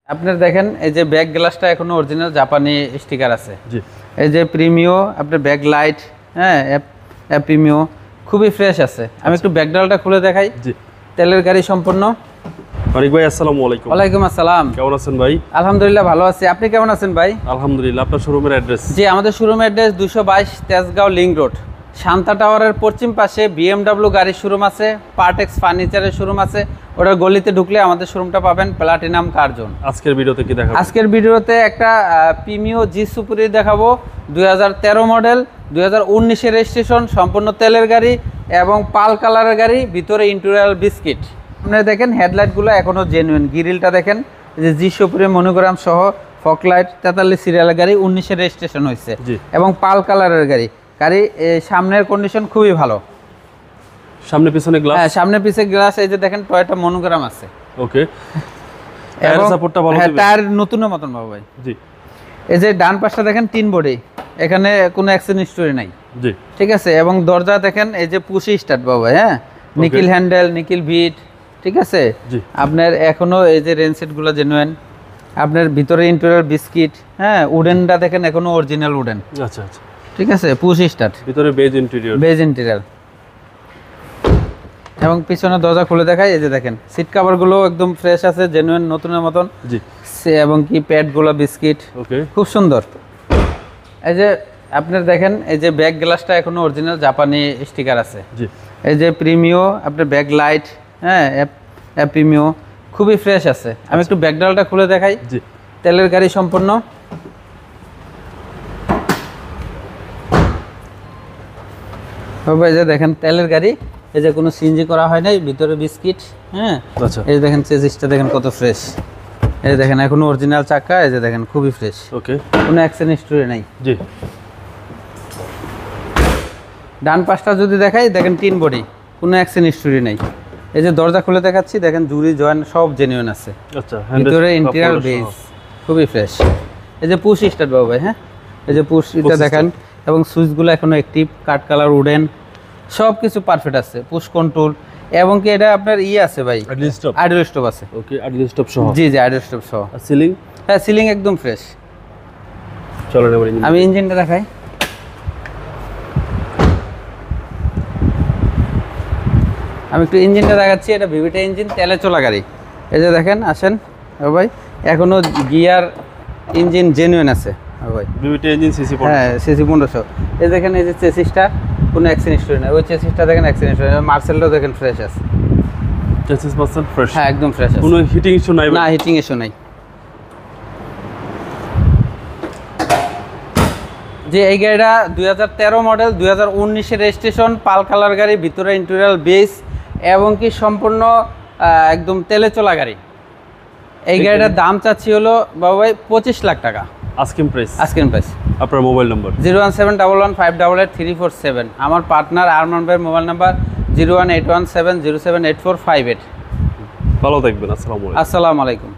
আপনার দেখেন এই যে ব্যাক গ্লাসটা এখনো অরিজিনাল জাপানি স্টিকার আছে। জি। এই যে প্রিমিও আপনার ব্যাক লাইট, হ্যাঁ প্রিমিও খুবই ফ্রেশ আছে। আমি একটু ব্যাকডালটা খুলে দেখাই। জি। তেলের গাড়ি সম্পূর্ণ। মানিক ভাই আসসালামু আলাইকুম। ওয়ালাইকুম আসসালাম। কেমন আছেন ভাই? আলহামদুলিল্লাহ ভালো আছি, আপনি কেমন আছেন ভাই? আলহামদুলিল্লাহ। আপনার শোরুমের অ্যাড্রেস? জি, আমাদের শোরুমের address 222 Tejgaon link road, Shanta টাওয়ারের পশ্চিম পাশে BMW গাড়ির শোরুম আছে, পার্টেক্স ফার্নিচারের শোরুম আছে। ওটার গলিতে ঢুকলে আমাদের শোরুমটা পাবেন, প্লাটিনাম কার জোন। আজকের ভিডিওতে কি দেখাবো? আজকের ভিডিওতে একটা প্রিমিও জি সুপুরি দেখাবো, 2013 মডেল, 2019 এর রেজিস্ট্রেশন, সম্পূর্ণ তেলের গাড়ি এবং পাল কালারের গাড়ি, ভিতরে ইন্টেরিয়র বিস্কিট। আপনারা দেখেন হেডলাইটগুলো এখনো জেনুইন, গ্রিলটা দেখেন যে জি সুপুরি মনোগ্রাম সহ, ফকলাইট 43 সিরিয়ালের গাড়ি, 19 এর রেজিস্ট্রেশন হয়েছে এবং পাল কালারের গাড়ি। সামনের কন্ডিশন খুবই ভালো। সামনে পিছনে গ্লাস? হ্যাঁ, সামনে পিছে গ্লাস। এই যে দেখেন টয়োটা মনোগ্রাম আছে। ওকে। টায়ার সাপোর্টটা ভালো দিবেন? টায়ার নতুনের মতন বাবা ভাই। জি। এই যে ডান পাশটা দেখেন তিন বডি, এখানে কোনো অ্যাক্সিডেন্ট হিস্টরি নাই। জি। ঠিক আছে, এবং দরজা দেখেন এই যে পুশি স্টার্ট বাবা, হ্যাঁ, নিকেল হ্যান্ডেল, নিকেল বিট। ঠিক আছে, আপনার এখনো এই যে রেন সেটগুলো জেনুইন। আপনার ভিতরে ইন্টেরিয়র বিস্কিট, হ্যাঁ, উডেনটা দেখেন এখনো অরিজিনাল উডেন। আচ্ছা আচ্ছা। ঠিক আছে, পুশি স্টার্ট, ভিতরে বেজ ইন্টেরিয়র। Beige interior. এবং পিছনে দরজা খুলে দেখাই, এই যে দেখেন সিট কভারগুলো একদম ফ্রেশ আছে, জেনুইন নতুনের মতন। জি। এবং কি প্যাডগুলো বিস্কিট, ওকে, খুব সুন্দর। এই যে আপনার দেখেন এই যে ব্যাক গ্লাসটা এখনো অরিজিনাল জাপানি স্টিকার আছে। জি। এই যে প্রিমিও আপনার ব্যাক লাইট, হ্যাঁ প্রিমিও খুবই ফ্রেশ আছে। আমি একটু ব্যাকডালটা খুলে দেখাই। জি। তেলের গাড়ি সম্পূর্ণ। এই যে দেখেন তেলের গাড়ি, এই যে কোনো সিএনজি করা হয় নাই, ভিতরে বিস্কিট, হ্যাঁ। আচ্ছা। এই যে দেখেন চেসিসটা দেখেন কত ফ্রেশ। এই যে দেখেন এখনো অরিজিনাল চাকা, এই যে দেখেন খুবই ফ্রেশ। ওকে। কোনো অ্যাক্সিডেন্ট হিস্টরি নাই। জি। ডান পাশটা যদি দেখাই, দেখেন তিন বডি, কোনো অ্যাক্সিডেন্ট হিস্টরি নাই। এই যে দরজা খুলে দেখাচ্ছি, দেখেন জুরি জয়েন্ট সব জেনুইন আছে। আচ্ছা। ভিতরে ইন্টেরিয়র বেজ খুবই ফ্রেশ। এই যে পুশ স্টার্ট বাবু ভাই, হ্যাঁ, এই যে পুশটা দেখেন, এবং সুইচগুলো এখনো অ্যাক্টিভ, কাট কালার উডেন, সব কিছু পারফেক্ট আছে। পুশ কন্ট্রোল, এবং কি এটা আপনার আছে ভাই, আইডল স্টপ আছে। ওকে, আইডল স্টপ সহ? জি জি, আইডল স্টপ সহ। আর সিলিং? হ্যাঁ, সিলিং একদম ফ্রেশ। চলো এবার আমি ইঞ্জিনটা দেখাই। আমি একটু ইঞ্জিনটা দেখাচ্ছি, এটা ভিভিটা ইঞ্জিন, তেলে চলা গাড়ি। এই যে দেখেন, আসেন ভাই, এখনো গিয়ার ইঞ্জিন জেনুইন আছে ভাই। ভিভিটা ইঞ্জিন সিসি 1500? হ্যাঁ, সিসি 1500। এই দেখেন এই যে চেসিসটা কোনো অ্যাক্সিডেন্ট হিস্টরি নাই, ওই চেসিসটা দেখেন অ্যাক্সিডেন্ট হিস্টরি। মার্সেলটাও দেখেন ফ্রেশ আছে। Chassis percent fresh? হ্যাঁ, একদম ফ্রেশ আছে, কোনো হিটিং ইস্যু নাই? না, হিটিং ইস্যু নাই। যে এই গাড়িটা 2013 মডেল, 2019 এর রেজিস্ট্রেশন, পাল কালার গাড়ি, ভিতরে ইন্টেরিয়র বেস এবং কি সম্পূর্ণ একদম তেলে চলা গাড়ি। এই গাড়িটার দাম চাচ্ছি হলো বাবু ভাই 25 লাখ টাকা আস্কিং প্রাইস। Asking price. আপনার মোবাইল নম্বর? 01711588347। আমার পার্টনার আরমান ভাইয়ের মোবাইল নাম্বার 01817078458। ভালো থাকবেন। আসসালামু আলাইকুম। আসসালামু আলাইকুম।